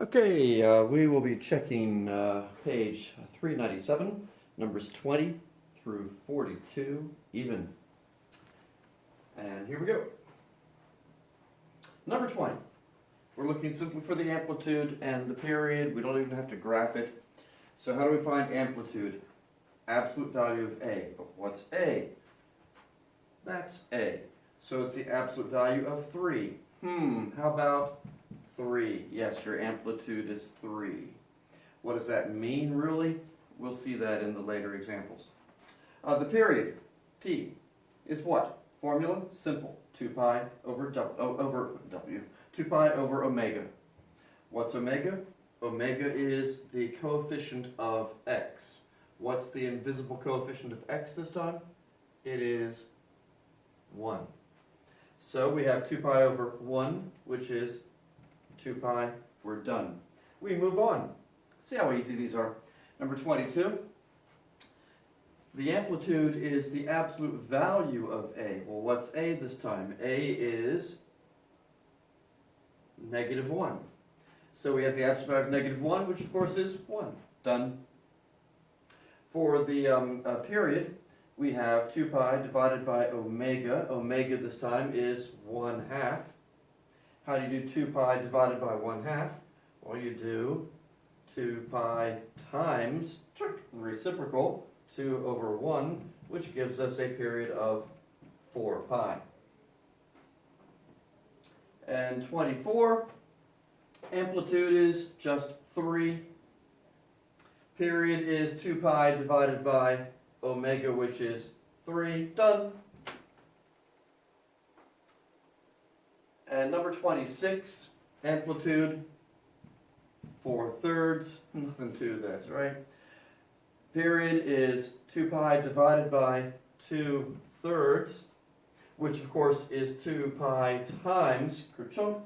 Okay, we will be checking page 397, numbers 20 through 42 even. And here we go. Number 20. We're looking simply for the amplitude and the period. We don't even have to graph it. So how do we find amplitude? Absolute value of A. But what's A? That's A. So it's the absolute value of 3. How about 3? Yes, your amplitude is 3. What does that mean, really? We'll see that in the later examples. The period, T, is what? Formula? Simple. 2 pi over W. 2 pi over omega. What's omega? Omega is the coefficient of x. What's the invisible coefficient of x this time? It is 1. So we have 2 pi over 1, which is 2 pi. We're done. We move on. See how easy these are. Number 22. The amplitude is the absolute value of A. Well, what's A this time? A is -1. So we have the absolute value of -1, which of course is 1. Done. For the period, we have 2 pi divided by omega. Omega this time is 1/2. How do you do 2 pi divided by 1/2? Well, you do 2 pi times reciprocal 2 over 1, which gives us a period of 4 pi. And 24, amplitude is just 3. Period is 2 pi divided by omega, which is 3. Done. And number 26, amplitude, 4/3. Nothing to this, right? Period is 2 pi divided by 2/3, which of course is 2 pi times 3/2.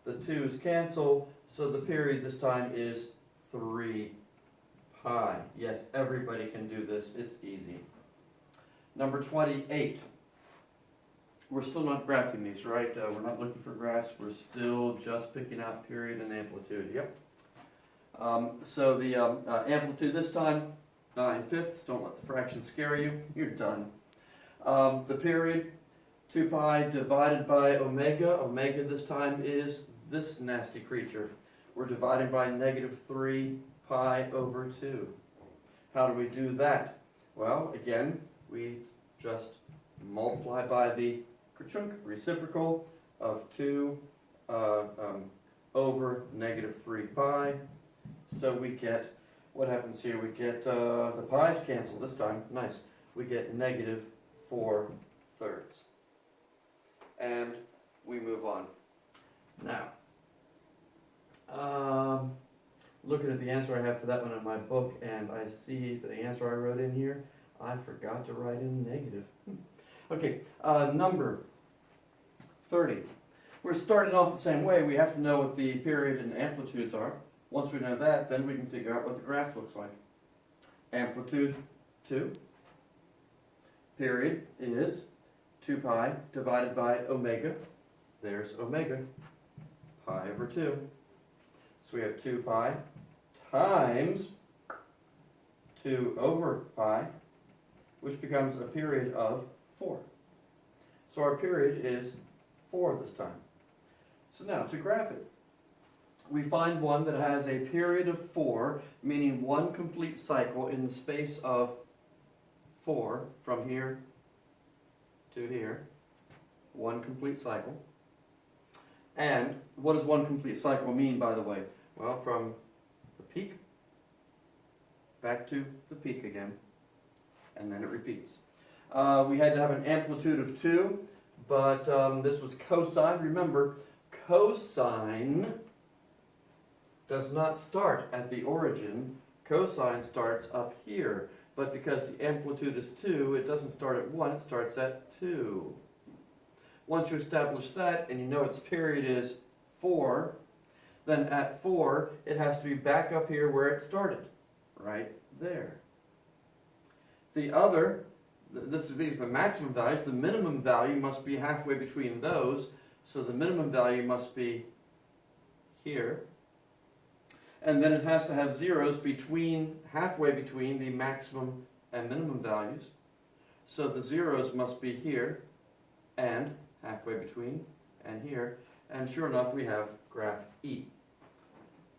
The 2's cancel, so the period this time is 3 pi. Yes, everybody can do this. It's easy. Number 28. We're still not graphing these, right? We're not looking for graphs. We're still just picking out period and amplitude. Yep. So the amplitude this time, 9/5. Don't let the fraction scare you. You're done. The period, 2 pi divided by omega. Omega this time is this nasty creature. We're dividing by -3 pi over 2. How do we do that? Well, again, we just multiply by the reciprocal of 2 over -3 pi. So we get, what happens here? We get, the pi's cancel this time. Nice. We get -4/3. And we move on. Now, looking at the answer I have for that one in my book, and I see the answer I wrote in here, I forgot to write in negative. Okay, number 30. We're starting off the same way. We have to know what the period and amplitudes are. Once we know that, then we can figure out what the graph looks like. Amplitude 2. Period is 2 pi divided by omega. There's omega. Pi over 2. So we have 2 pi times 2 over pi, which becomes a period of 4. So our period is 4 this time. So now, to graph it, we find one that has a period of 4, meaning one complete cycle in the space of 4, from here to here. One complete cycle. And what does one complete cycle mean, by the way? Well, from the peak back to the peak again, and then it repeats. We had to have an amplitude of 2, but this was cosine. Remember, cosine does not start at the origin. Cosine starts up here. But because the amplitude is 2, it doesn't start at 1, it starts at 2. Once you establish that, and you know its period is 4, then at 4, it has to be back up here where it started, right there. The other, these are the maximum values. The minimum value must be halfway between those, so the minimum value must be here. And then it has to have zeros halfway between the maximum and minimum values. So the zeros must be here and halfway between and here. And sure enough, we have graph E.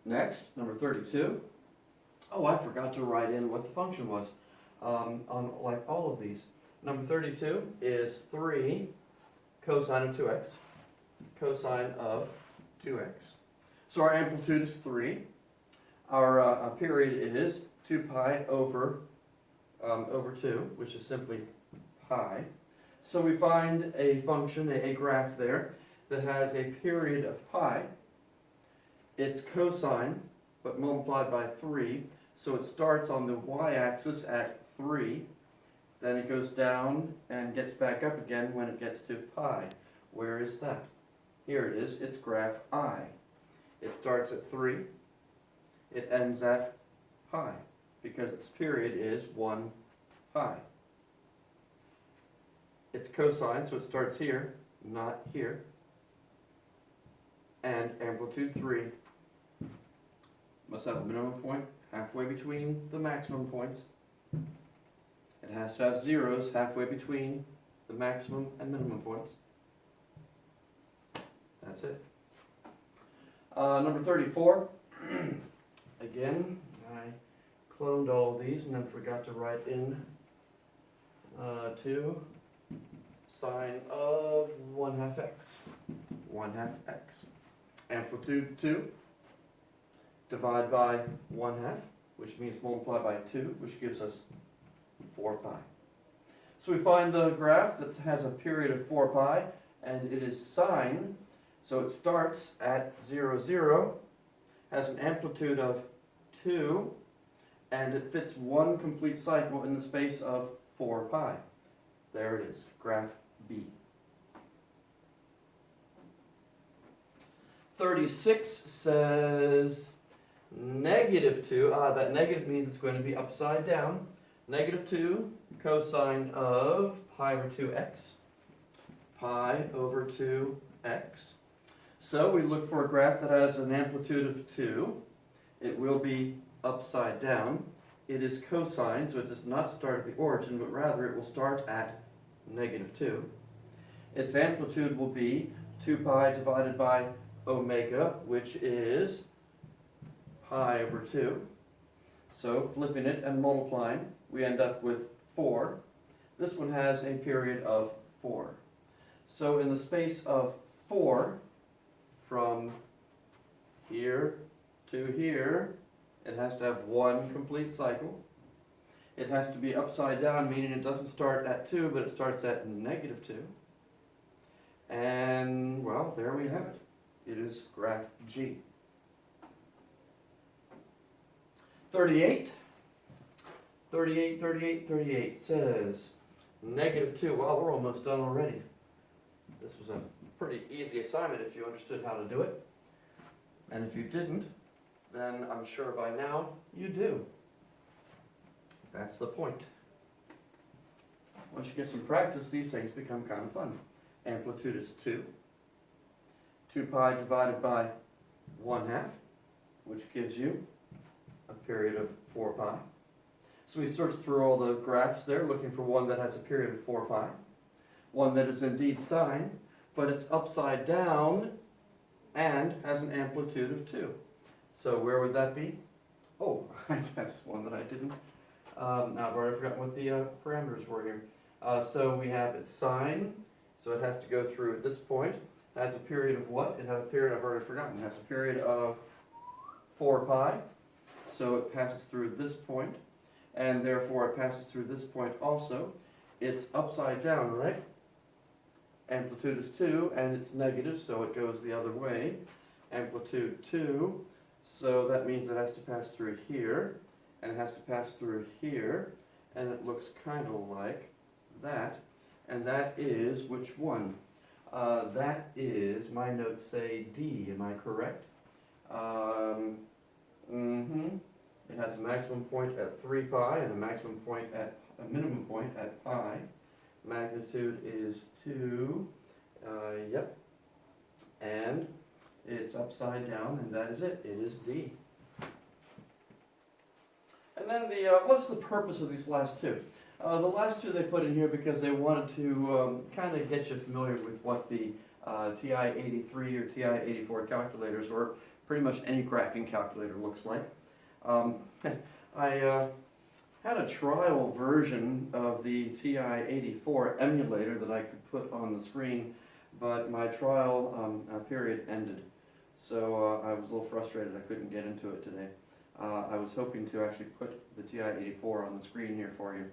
Next, number 32. Oh, I forgot to write in what the function was on like all of these. Number 32 is 3 cosine of 2x, cosine of 2x. So our amplitude is 3. Our period is 2 pi over 2, which is simply pi. So we find a function, a graph there, that has a period of pi. It's cosine, but multiplied by 3. So it starts on the y-axis at 3. Then it goes down and gets back up again when it gets to pi. Where is that? Here it is. It's graph I. It starts at 3. It ends at pi because its period is 1 pi. It's cosine, so it starts here, not here. And amplitude 3. Must have a minimum point halfway between the maximum points. It has to have zeros halfway between the maximum and minimum points. That's it. Number 34. Again, I cloned all of these and then forgot to write in 2 sine of 1/2 x. 1/2 x. Amplitude 2 divided by 1/2, which means multiply by 2, which gives us 4 pi. So we find the graph that has a period of 4 pi, and it is sine, so it starts at 0, 0, has an amplitude of 2, and it fits one complete cycle in the space of 4 pi. There it is, graph B. 36 says -2. That negative means it's going to be upside down. -2 cosine of pi over 2x. Pi over 2x. So we look for a graph that has an amplitude of 2. It will be upside down. It is cosine, so it does not start at the origin, but rather it will start at -2. Its amplitude will be 2 pi divided by omega, which is pi over 2. So flipping it and multiplying, we end up with 4. This one has a period of 4. So in the space of 4, from here to here, it has to have one complete cycle. It has to be upside down, meaning it doesn't start at 2, but it starts at -2. And, well, there we have it. It is graph G. 38 says -2. Well, we're almost done already. This was a pretty easy assignment if you understood how to do it. And if you didn't, then I'm sure by now you do. That's the point. Once you get some practice, these things become kind of fun. Amplitude is 2. 2 pi divided by 1/2, which gives you a period of 4 pi. So we search through all the graphs there, looking for one that has a period of 4 pi. One that is indeed sine, but it's upside down and has an amplitude of 2. So where would that be? Oh, that's one that I didn't. Now I've already forgotten what the parameters were here. So we have its sine, so it has to go through at this point. It has a period of what? It has a period, I've already forgotten. It has a period of 4 pi. So it passes through this point, and therefore it passes through this point also. It's upside down, right? Amplitude is 2, and it's negative, so it goes the other way. Amplitude 2, so that means it has to pass through here, and it has to pass through here, and it looks kind of like that. And that is which one? That is, my notes say D, am I correct? It has a maximum point at 3 pi and a maximum point at a minimum point at pi. Magnitude is 2. Yep. And It's upside down, and that is it. It is D. And then what's the purpose of these last two? The last two they put in here because they wanted to kind of get you familiar with what the TI-83 or TI-84 calculators, or pretty much any graphing calculator, looks like. I had a trial version of the TI-84 emulator that I could put on the screen, but my trial period ended. So I was a little frustrated I couldn't get into it today. I was hoping to actually put the TI-84 on the screen here for you.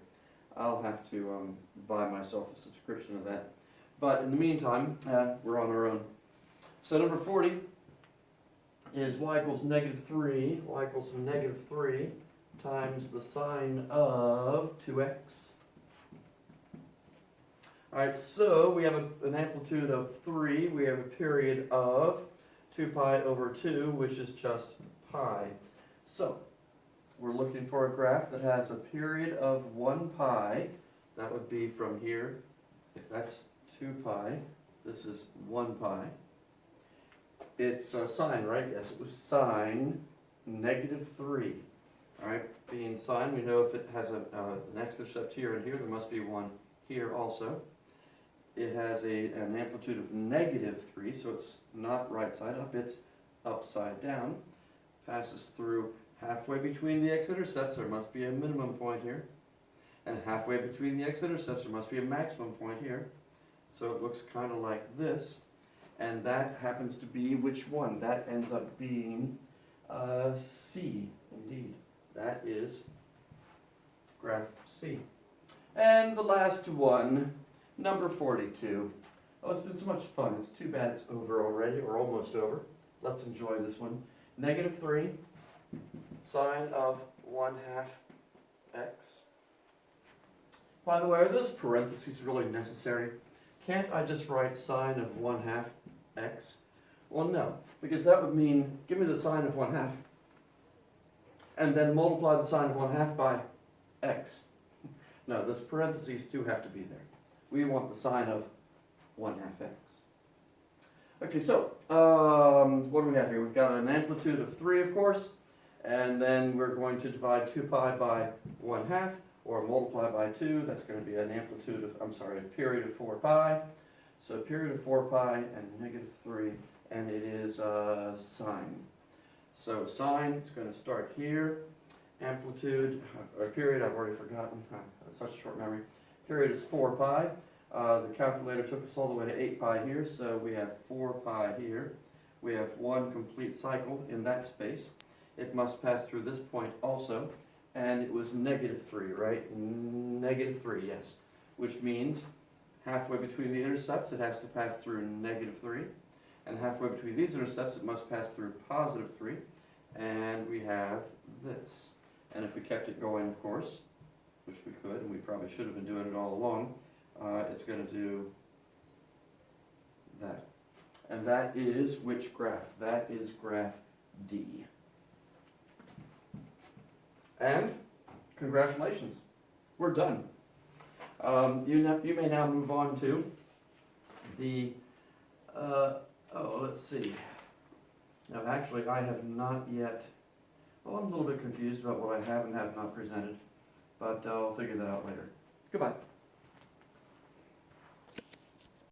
I'll have to buy myself a subscription of that. But in the meantime, we're on our own. So number 40 is y equals -3. Y equals -3 times the sine of 2x. Alright, so we have an amplitude of 3. We have a period of 2 pi over 2, which is just pi. So, we're looking for a graph that has a period of 1 pi. That would be from here. If that's 2 pi, this is 1 pi. It's sine, right? Yes, it was sine -3. Alright, being sine, we know if it has an x-intercept here and here, there must be one here also. It has an amplitude of -3, so it's not right side up, it's upside down. Passes through halfway between the x-intercepts, there must be a minimum point here. And halfway between the x-intercepts, there must be a maximum point here. So it looks kind of like this. And that happens to be which one? That ends up being C, indeed. That is graph C. And the last one, number 42. Oh, it's been so much fun. It's too bad it's over already, or almost over. Let's enjoy this one. -3 sine of 1/2 x. By the way, are those parentheses really necessary? Can't I just write sine of 1/2 x? Well, no, because that would mean, give me the sine of 1/2, and then multiply the sine of 1/2 by x. No, those parentheses too have to be there. We want the sine of 1/2 x. Okay, so what do we have here? We've got an amplitude of 3, of course, and then we're going to divide 2 pi by 1/2, or multiply by 2. That's going to be an amplitude of, a period of 4 pi. So a period of 4 pi and -3, and it is sine. So sine is going to start here. Amplitude, or period, I've already forgotten. Such a short memory. Period is 4 pi. The calculator took us all the way to 8 pi here, so we have 4 pi here. We have one complete cycle in that space. It must pass through this point also, and it was -3, right? -3, yes. Which means halfway between the intercepts it has to pass through -3, and halfway between these intercepts it must pass through +3, and we have this. And if we kept it going, of course, which we could, and we probably should have been doing it all along, it's going to do that. And that is which graph? That is graph D. And congratulations, we're done. You may now move on to the, let's see. Now actually I have not yet, well, I'm a little bit confused about what I have and have not presented, but I'll figure that out later. Goodbye.